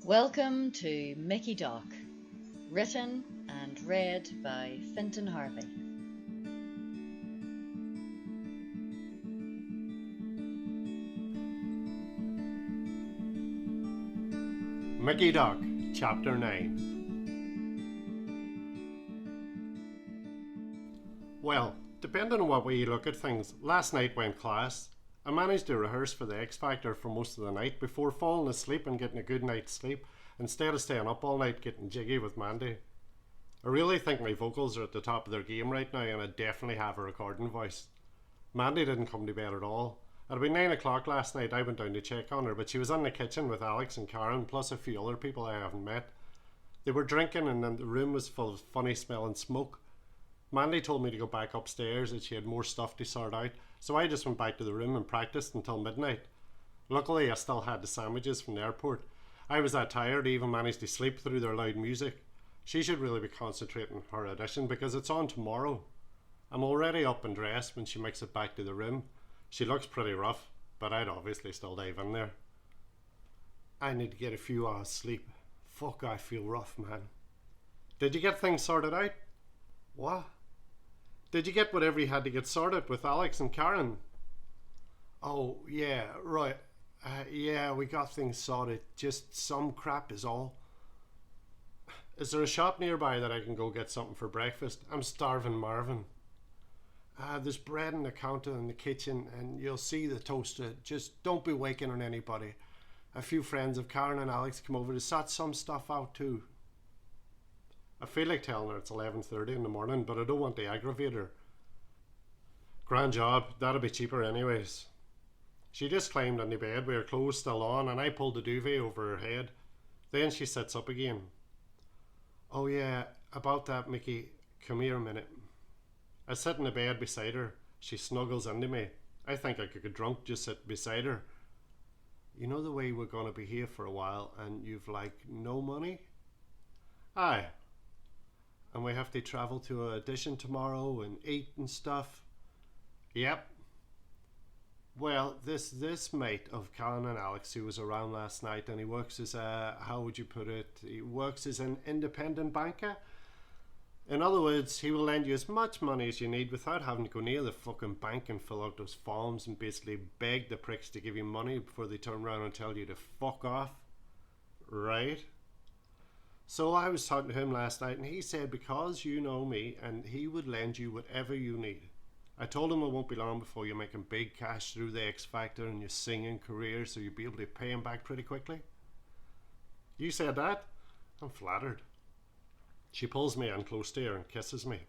Welcome to Mickey Doc, written and read by Fintan Harvey. Mickey Doc, Chapter 9. Well, depending on what way you look at things, last night went class. I managed to rehearse for the X Factor for most of the night before falling asleep and getting a good night's sleep, instead of staying up all night getting jiggy with Mandy. I really think my vocals are at the top of their game right now, and I definitely have a recording voice. Mandy didn't come to bed at all. At about 9 o'clock last night I went down to check on her, but she was in the kitchen with Alex and Karen, plus a few other people I haven't met. They were drinking and the room was full of funny smelling smoke. Mandy told me to go back upstairs as she had more stuff to sort out, so I just went back to the room and practiced until midnight. Luckily I still had the sandwiches from the airport. I was that tired I even managed to sleep through their loud music. She should really be concentrating on her audition because it's on tomorrow. I'm already up and dressed when she makes it back to the room. She looks pretty rough, but I'd obviously still dive in there. I need to get a few hours sleep. Fuck, I feel rough, man. Did you get things sorted out? What? Did you get whatever you had to get sorted with Alex and Karen? Oh, yeah, right. Yeah, we got things sorted. Just some crap is all. Is there a shop nearby that I can go get something for breakfast? I'm starving, Marvin. There's bread in the counter in the kitchen, and you'll see the toaster. Just don't be waking on anybody. A few friends of Karen and Alex come over to sort some stuff out too. I feel like telling her it's 11:30 in the morning, but I don't want to aggravate her. Grand job, that'll be cheaper anyways. She just climbed on the bed with her clothes still on, and I pulled the duvet over her head. Then she sits up again. Oh yeah, about that, Mickey. Come here a minute. I sit in the bed beside her. She snuggles into me. I think I could get drunk just sitting beside her. You know the way we're going to be here for a while and you've like no money? Aye. And we have to travel to an audition tomorrow and eat and stuff? Yep. Well, this mate of Karen and Alex who was around last night, and he works as how would you put it? He works as an independent banker. In other words, he will lend you as much money as you need without having to go near the fucking bank and fill out those forms and basically beg the pricks to give you money before they turn around and tell you to fuck off. Right? So I was talking to him last night and he said because you know me and he would lend you whatever you need. I told him it won't be long before you're making big cash through the X Factor and your singing career, so you'll be able to pay him back pretty quickly. You said that? I'm flattered. She pulls me in close to her and kisses me.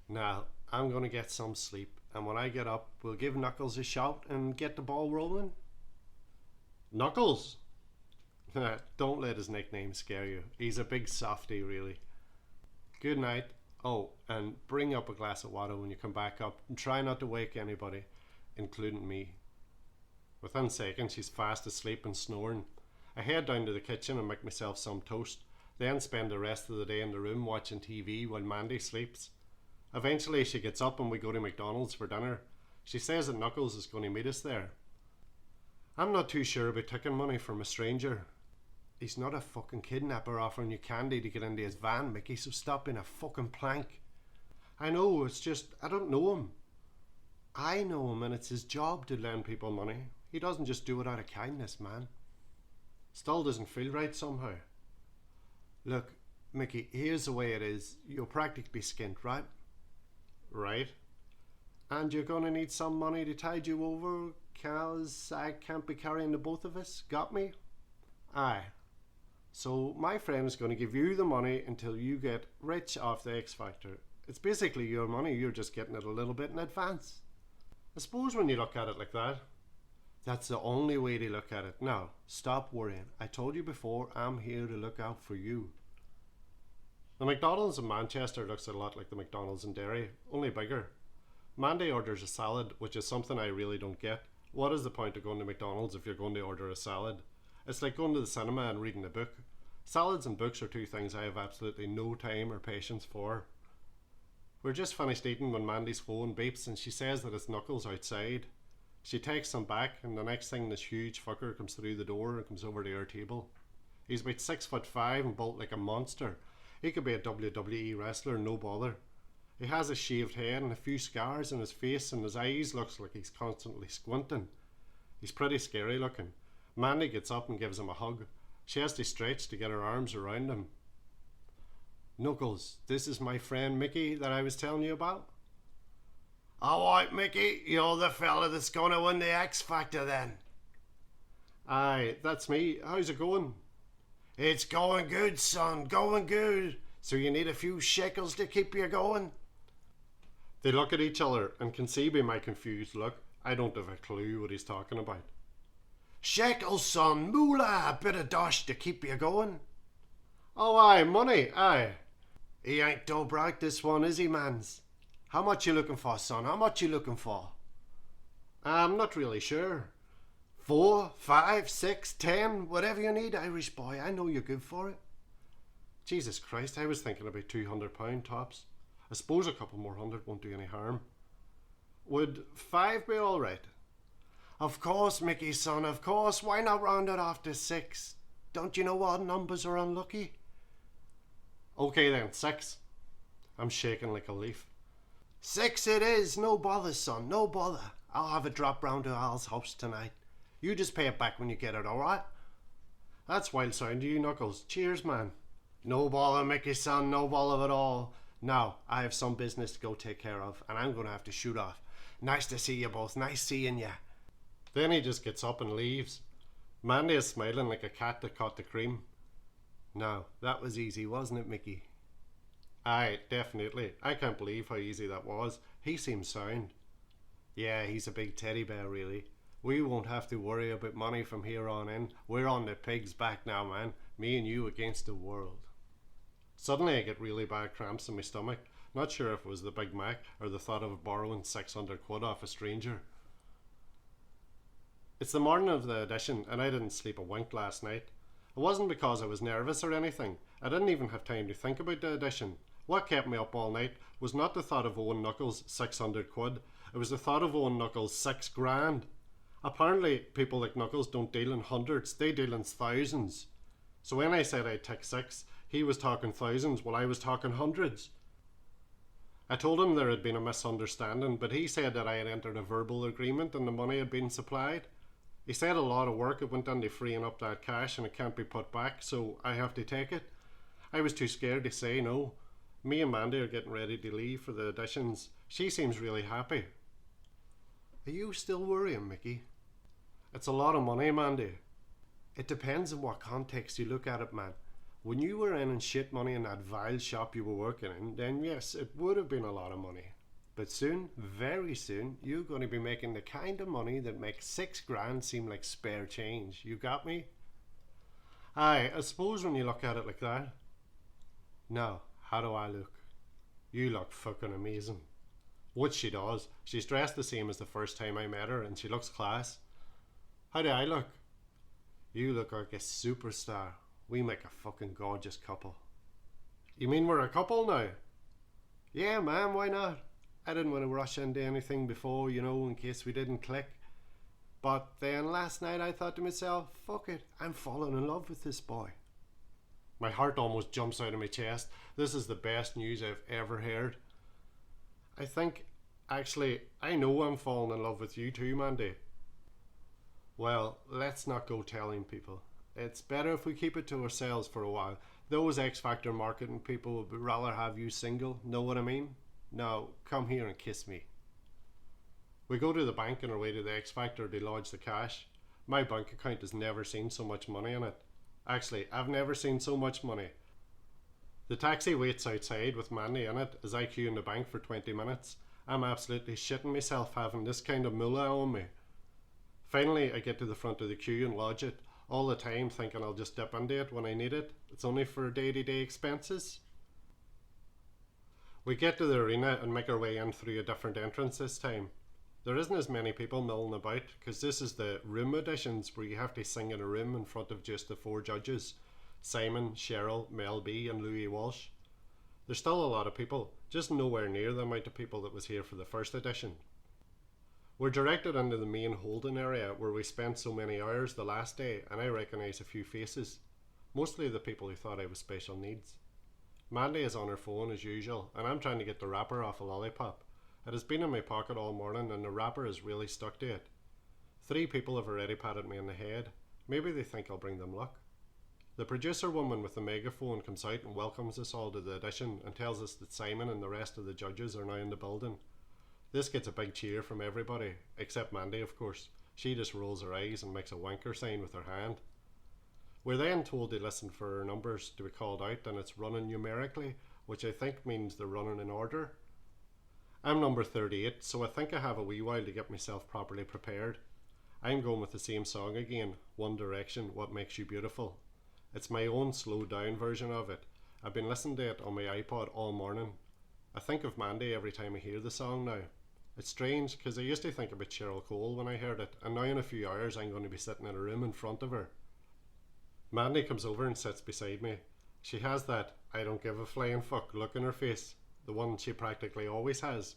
Now, I'm going to get some sleep, and when I get up, we'll give Knuckles a shout and get the ball rolling. Knuckles? Don't let his nickname scare you. He's a big softy, really. Good night. Oh, and bring up a glass of water when you come back up, and try not to wake anybody, including me. Within seconds, she's fast asleep and snoring. I head down to the kitchen and make myself some toast. Then spend the rest of the day in the room watching TV while Mandy sleeps. Eventually she gets up and we go to McDonald's for dinner. She says that Knuckles is going to meet us there. I'm not too sure about taking money from a stranger. He's not a fucking kidnapper offering you candy to get into his van, Mickey, so stop being a fucking plank. I know, it's just, I don't know him. I know him and it's his job to lend people money. He doesn't just do it out of kindness, man. Still doesn't feel right somehow. Look, Mickey, here's the way it is. You're practically skint, right? Right. And you're going to need some money to tide you over, cause I can't be carrying the both of us. Got me? Aye. So my friend is going to give you the money until you get rich off the X Factor. It's basically your money, you're just getting it a little bit in advance. I suppose when you look at it like that, that's the only way to look at it. Now, stop worrying. I told you before, I'm here to look out for you. The McDonald's in Manchester looks a lot like the McDonald's in Derry, only bigger. Mandy orders a salad, which is something I really don't get. What is the point of going to McDonald's if you're going to order a salad? It's like going to the cinema and reading a book. Salads and books are two things I have absolutely no time or patience for. We're just finished eating when Mandy's phone beeps and she says that it's Knuckles outside. She takes him back, and the next thing this huge fucker comes through the door and comes over to our table. He's about 6'5" and built like a monster. He could be a WWE wrestler, no bother. He has a shaved head and a few scars on his face, and his eyes looks like he's constantly squinting. He's pretty scary looking. Mandy gets up and gives him a hug. She has to stretch to get her arms around him. Knuckles, this is my friend Mickey that I was telling you about. Alright, Mickey, you're the fella that's going to win the X Factor then. Aye, that's me. How's it going? It's going good, son, going good. So you need a few shekels to keep you going? They look at each other and can see by my confused look I don't have a clue what he's talking about. Shekels, son, moolah, a bit of dosh to keep you going. Oh aye, money, aye. He ain't Dobrak this one, is he, mans? How much you looking for, son? How much you looking for? I'm not really sure. 4, 5, 6, 10, whatever you need, Irish boy. I know you're good for it. Jesus Christ, I was thinking about £200 tops. I suppose a couple more hundred won't do any harm. Would 5 be alright? Of course, Mickey, son, of course. Why not round it off to 6? Don't you know odd numbers are unlucky? Okay then, 6. I'm shaking like a leaf. 6 it is, no bother, son, no bother. I'll have it dropped round to Al's house tonight. You just pay it back when you get it, alright? That's wild sound to you, Knuckles. Cheers, man. No bother, Mickey, son, no bother at all. Now, I have some business to go take care of, and I'm going to have to shoot off. Nice to see you both, nice seeing you. Then he just gets up and leaves. Mandy is smiling like a cat that caught the cream. Now, that was easy, wasn't it, Mickey? Aye, definitely. I can't believe how easy that was. He seems sound. Yeah, he's a big teddy bear, really. We won't have to worry about money from here on in. We're on the pig's back now, man. Me and you against the world. Suddenly I get really bad cramps in my stomach. Not sure if it was the Big Mac or the thought of borrowing 600 quid off a stranger. It's the morning of the audition and I didn't sleep a wink last night. It wasn't because I was nervous or anything. I didn't even have time to think about the audition. What kept me up all night was not the thought of owing Knuckles 600 quid. It was the thought of owing Knuckles 6 grand. Apparently people like Knuckles don't deal in hundreds, they deal in thousands. So when I said I'd take 6, he was talking thousands while I was talking hundreds. I told him there had been a misunderstanding, but he said that I had entered a verbal agreement and the money had been supplied. He said a lot of work had went into freeing up that cash and it can't be put back, so I have to take it. I was too scared to say no. Me and Mandy are getting ready to leave for the auditions. She seems really happy. Are you still worrying, Mickey? It's a lot of money, Mandy. It depends on what context you look at it, man. When you were earning shit money in that vile shop you were working in, then yes, it would have been a lot of money. But soon, very soon, you're going to be making the kind of money that makes 6 grand seem like spare change. You got me? Aye, I suppose when you look at it like that. Now, how do I look? You look fucking amazing. What she does, she's dressed the same as the first time I met her and she looks class. How do I look? You look like a superstar. We make a fucking gorgeous couple. You mean we're a couple now? Yeah, man, why not? I didn't want to rush into anything before, you know, in case we didn't click. But then last night I thought to myself, fuck it, I'm falling in love with this boy. My heart almost jumps out of my chest. This is the best news I've ever heard. I think, actually, I know I'm falling in love with you too, Mandy. Well, let's not go telling people. It's better if we keep it to ourselves for a while. Those X Factor marketing people would rather have you single, know what I mean? Now, come here and kiss me. We go to the bank on our way to the X Factor to lodge the cash. My bank account has never seen so much money in it. Actually, I've never seen so much money. The taxi waits outside with Mandy in it as I queue in the bank for 20 minutes. I'm absolutely shitting myself having this kind of moolah on me. Finally, I get to the front of the queue and lodge it, all the time thinking I'll just dip into it when I need it. It's only for day-to-day expenses. We get to the arena and make our way in through a different entrance this time. There isn't as many people milling about because this is the room auditions where you have to sing in a room in front of just the 4 judges, Simon, Cheryl, Mel B and Louis Walsh. There's still a lot of people, just nowhere near the amount of people that was here for the first audition. We're directed into the main holding area where we spent so many hours the last day and I recognise a few faces. Mostly the people who thought I was special needs. Mandy is on her phone as usual, and I'm trying to get the wrapper off a lollipop. It has been in my pocket all morning, and the wrapper is really stuck to it. 3 people have already patted me on the head. Maybe they think I'll bring them luck. The producer woman with the megaphone comes out and welcomes us all to the audition and tells us that Simon and the rest of the judges are now in the building. This gets a big cheer from everybody, except Mandy, of course. She just rolls her eyes and makes a wanker sign with her hand. We're then told to listen for our numbers to be called out, and it's running numerically, which I think means they're running in order. I'm number 38, so I think I have a wee while to get myself properly prepared. I'm going with the same song again, One Direction, What Makes You Beautiful. It's my own slowed down version of it. I've been listening to it on my iPod all morning. I think of Mandy every time I hear the song now. It's strange because I used to think about Cheryl Cole when I heard it, and now in a few hours I'm going to be sitting in a room in front of her. Mandy comes over and sits beside me. She has that I don't give a flying fuck look in her face, the one she practically always has.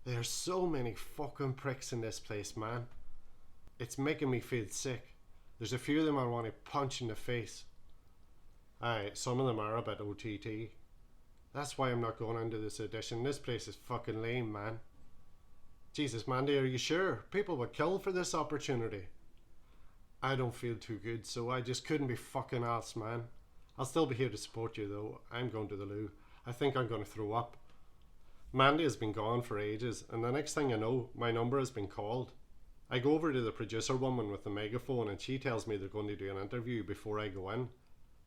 There's so many fucking pricks in this place, man. It's making me feel sick. There's a few of them I want to punch in the face. Aye, some of them are a bit OTT. That's why I'm not going into this audition. This place is fucking lame, man. Jesus, Mandy, are you sure? People would kill for this opportunity. I don't feel too good, so I just couldn't be fucking arsed, man. I'll still be here to support you, though. I'm going to the loo. I think I'm going to throw up. Mandy has been gone for ages, and the next thing I know, my number has been called. I go over to the producer woman with the megaphone, and she tells me they're going to do an interview before I go in.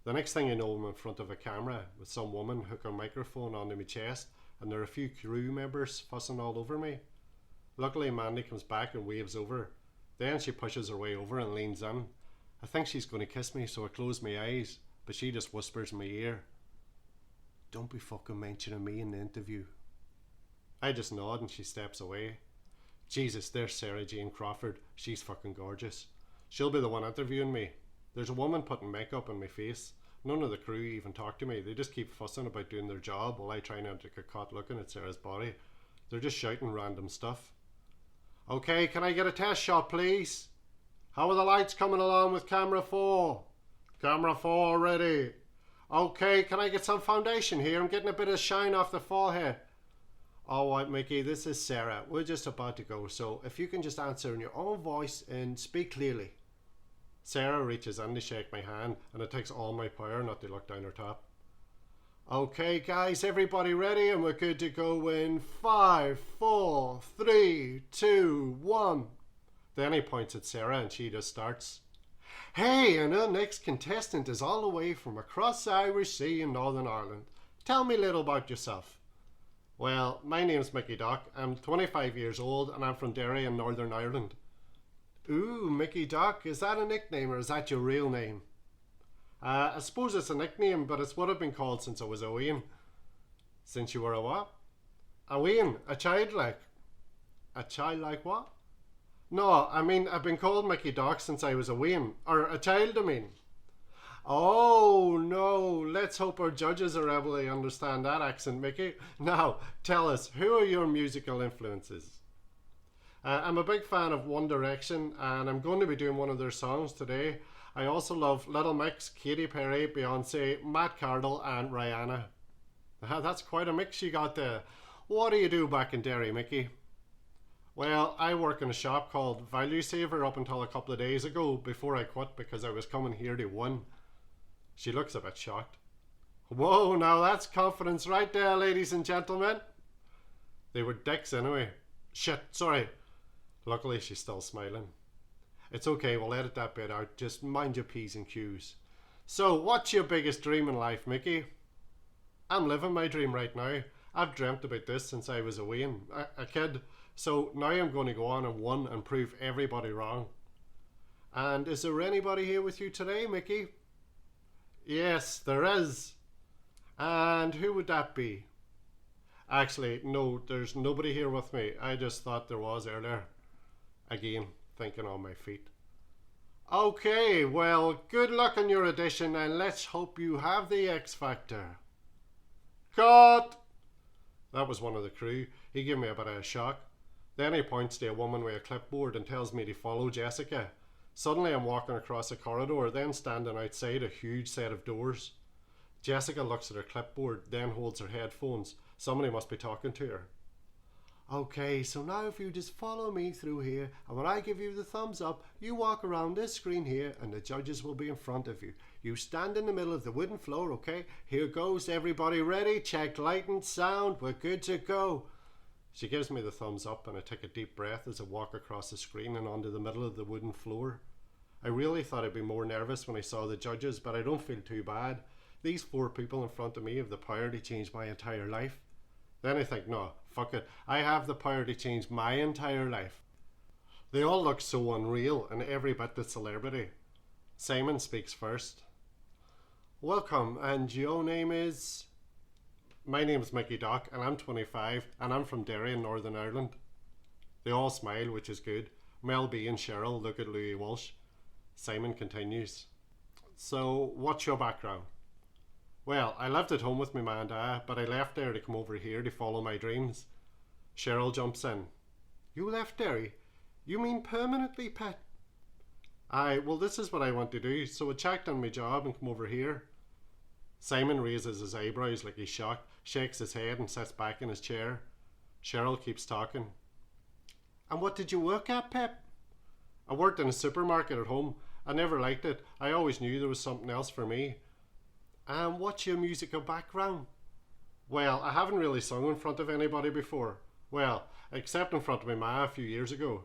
The next thing I know, I'm in front of a camera with some woman hooking a microphone onto my chest, and there are a few crew members fussing all over me. Luckily, Mandy comes back and waves over. Then she pushes her way over and leans in. I think she's going to kiss me, so I close my eyes, but she just whispers in my ear, "Don't be fucking mentioning me in the interview." I just nod and she steps away. Jesus, there's Sarah Jane Crawford. She's fucking gorgeous. She'll be the one interviewing me. There's a woman putting makeup on my face. None of the crew even talk to me. They just keep fussing about doing their job while I try not to get caught looking at Sarah's body. They're just shouting random stuff. Okay, can I get a test shot, please? How are the lights coming along with camera 4? Camera 4 ready. Okay, can I get some foundation here? I'm getting a bit of shine off the forehead. Alright, Mickey, this is Sarah. We're just about to go, so if you can just answer in your own voice and speak clearly. Sarah reaches in to shake my hand, and it takes all my power not to look down her top. Okay, guys, everybody ready? And we're good to go in 5, 4, 3, 2, 1. Then he points at Sarah, and she just starts. Hey, and our next contestant is all the way from across the Irish Sea in Northern Ireland. Tell me a little about yourself. Well, my name's Mickey Doc. I'm 25 years old and I'm from Derry in Northern Ireland. Ooh, Mickey Doc, is that a nickname or is that your real name? I suppose it's a nickname, but it's what I've been called since I was a wean. Since you were a what? A wean, a child like. A child like what? No, I mean I've been called Mickey Doc since I was a wean. Or a child, I mean. Oh no, let's hope our judges are able to understand that accent, Mickey. Now, tell us, who are your musical influences? I'm a big fan of One Direction, and I'm going to be doing one of their songs today. I also love Little Mix, Katy Perry, Beyonce, Matt Cardle and Rihanna. That's quite a mix you got there. What do you do back in Derry, Mickey? Well, I work in a shop called Value Saver up until a couple of days ago before I quit because I was coming here to win. She looks a bit shocked. Whoa, now that's confidence right there, ladies and gentlemen. They were dicks anyway. Shit, sorry. Luckily, she's still smiling. It's okay, we'll edit that bit out. Just mind your P's and Q's. So, what's your biggest dream in life, Mickey? I'm living my dream right now. I've dreamt about this since I was a kid. So now I'm going to go on and win and prove everybody wrong. And is there anybody here with you today, Mickey? Yes, there is. And who would that be? Actually, no, there's nobody here with me. I just thought there was earlier. Again, thinking on my feet. Okay, well, good luck on your audition and let's hope you have the X Factor. Cut! That was one of the crew. He gave me a bit of a shock. Then he points to a woman with a clipboard and tells me to follow Jessica. Suddenly I'm walking across a corridor, then standing outside a huge set of doors. Jessica looks at her clipboard, then holds her headphones. Somebody must be talking to her. Okay, so now if you just follow me through here, and when I give you the thumbs up, you walk around this screen here and the judges will be in front of you. You stand in the middle of the wooden floor, okay? Here goes, everybody ready? Check light and sound, we're good to go. She gives me the thumbs up and I take a deep breath as I walk across the screen and onto the middle of the wooden floor. I really thought I'd be more nervous when I saw the judges, but I don't feel too bad. These 4 people in front of me have the power to change my entire life. Then I think, no, fuck it. I have the power to change my entire life. They all look so unreal and every bit the celebrity. Simon speaks first. Welcome, and your name is? My name's Mickey Doc and I'm 25 and I'm from Derry in Northern Ireland. They all smile, which is good. Mel B and Cheryl look at Louis Walsh. Simon continues. So, what's your background? Well, I lived at home with my ma and dad, but I left there to come over here to follow my dreams. Cheryl jumps in. You left Derry? You mean permanently, pet? Aye, well this is what I want to do, so I checked on my job and come over here. Simon raises his eyebrows like he's shocked, shakes his head and sits back in his chair. Cheryl keeps talking. And what did you work at, Pep? I worked in a supermarket at home. I never liked it. I always knew there was something else for me. And what's your musical background? Well, I haven't really sung in front of anybody before. Well, except in front of my ma a few years ago.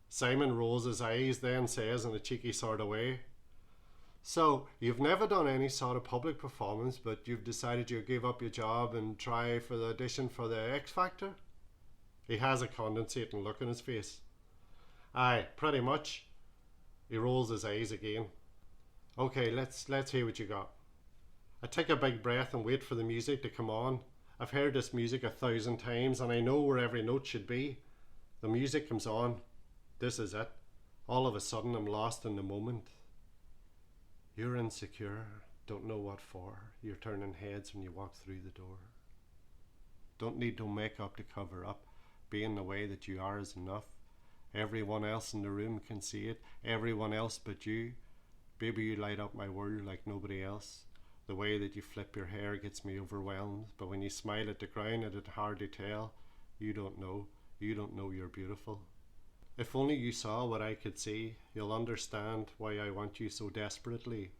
Simon rolls his eyes, then says in a cheeky sort of way, so, you've never done any sort of public performance, but you've decided you'll give up your job and try for the audition for the X Factor? He has a condensating look on his face. Aye, pretty much. He rolls his eyes again. Okay, let's hear what you got. I take a big breath and wait for the music to come on. I've heard this music 1,000 times and I know where every note should be. The music comes on. This is it. All of a sudden I'm lost in the moment. You're insecure, don't know what for. You're turning heads when you walk through the door. Don't need no makeup to cover up. Being the way that you are is enough. Everyone else in the room can see it. Everyone else but you. Baby, you light up my world like nobody else. The way that you flip your hair gets me overwhelmed. But when you smile at the ground, it'd hard to tell. You don't know. You don't know you're beautiful. If only you saw what I could see, you'll understand why I want you so desperately.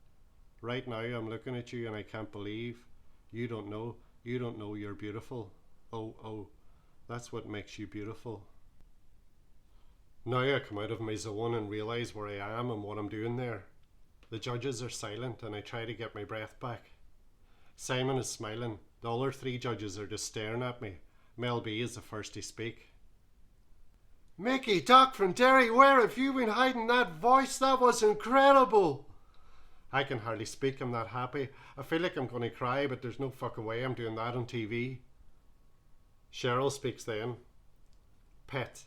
Right now I'm looking at you and I can't believe. You don't know you're beautiful. Oh, that's what makes you beautiful. Now I come out of my zone and realise where I am and what I'm doing there. The judges are silent and I try to get my breath back. Simon is smiling. The other 3 judges are just staring at me. Mel B is the first to speak. Mickey, Doc from Derry, where have you been hiding that voice? That was incredible. I can hardly speak, I'm that happy. I feel like I'm going to cry, but there's no fucking way I'm doing that on TV. Cheryl speaks then. Pet,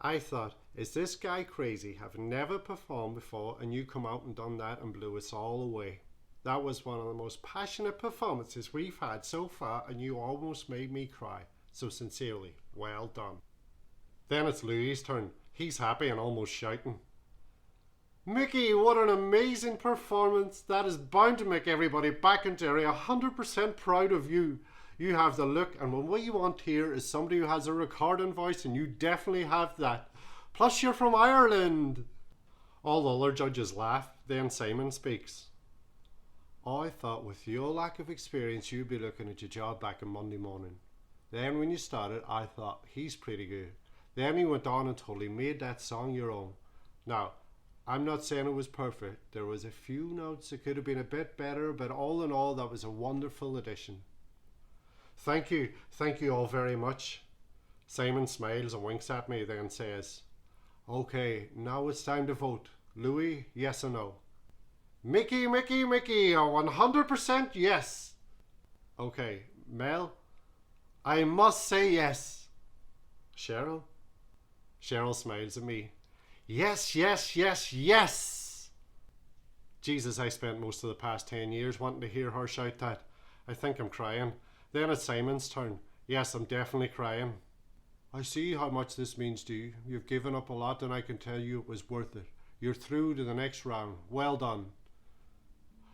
I thought, is this guy crazy? Have never performed before and you come out and done that and blew us all away. That was one of the most passionate performances we've had so far and you almost made me cry. So sincerely, well done. Then it's Louis' turn. He's happy and almost shouting. Mickey, what an amazing performance. That is bound to make everybody back in Derry 100% proud of you. You have the look, and what we want here is somebody who has a recording voice, and you definitely have that. Plus you're from Ireland. All the other judges laugh. Then Simon speaks. I thought with your lack of experience you'd be looking at your job back on Monday morning. Then when you started I thought he's pretty good. Then he went on and totally made that song your own. Now, I'm not saying it was perfect. There was a few notes that could have been a bit better, but all in all, that was a wonderful addition. Thank you all very much. Simon smiles and winks at me, then says, okay, now it's time to vote. Louis, yes or no? Mickey, a 100% yes. Okay, Mel, I must say yes. Cheryl? Cheryl smiles at me. Yes. Jesus, I spent most of the past 10 years wanting to hear her shout that. I think I'm crying. Then it's Simon's turn. Yes, I'm definitely crying. I see how much this means to you. You've given up a lot and I can tell you it was worth it. You're through to the next round. Well done.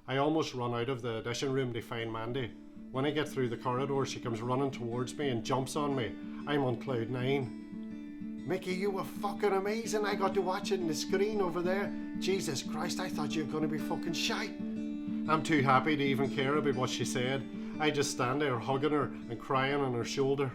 I almost run out of the audition room to find Mandy. When I get through the corridor, she comes running towards me and jumps on me. I'm on cloud 9. Mickey, you were fucking amazing. I got to watch it on the screen over there. Jesus Christ, I thought you were going to be fucking shite. I'm too happy to even care about what she said. I just stand there hugging her and crying on her shoulder.